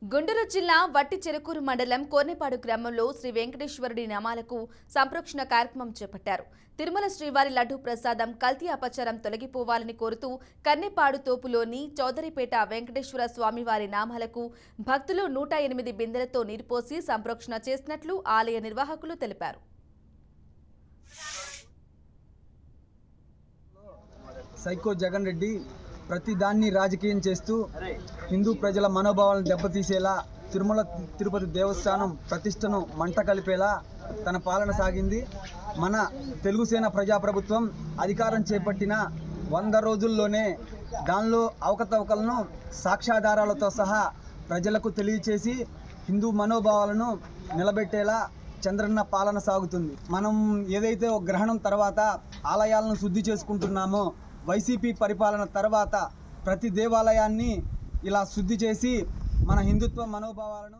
గుంటూరు జిల్లా వట్టిచెరుకూరు మండలం కోనేపాడు గ్రామంలో శ్రీ వెంకటేశ్వరుడి నామాలకు సంప్రోక్షణ కార్యక్రమం చేపట్టారు. తిరుమల శ్రీవారి లడ్డూ ప్రసాదం కల్తీ అపచారం తొలగిపోవాలని కోరుతూ కన్నెపాడు తోపులోని చౌదరిపేట వెంకటేశ్వర స్వామివారి నామాలకు భక్తులు 108 బిందెలతో నీరుపోసి సంప్రోక్షణ చేసినట్లు ఆలయ నిర్వాహకులు తెలిపారు. సైకో జగన్ రెడ్డి ప్రతి దాన్ని రాజకీయం చేస్తూ హిందూ ప్రజల మనోభావాలను దెబ్బతీసేలా తిరుమల తిరుపతి దేవస్థానం ప్రతిష్టను మంట కలిపేలా తన పాలన సాగింది. మన తెలుగుసేన ప్రజాప్రభుత్వం అధికారం చేపట్టిన 100 రోజుల్లోనే దానిలో అవకతవకలను సాక్ష్యాధారాలతో సహా ప్రజలకు తెలియచేసి హిందూ మనోభావాలను నిలబెట్టేలా చంద్రన్న పాలన సాగుతుంది. మనం ఏదైతే ఒక గ్రహణం తర్వాత ఆలయాలను శుద్ధి చేసుకుంటున్నామో, వైసీపీ పరిపాలన తర్వాత ప్రతి దేవాలయాన్ని ఇలా శుద్ధి చేసి మన హిందుత్వ మనోభావాలను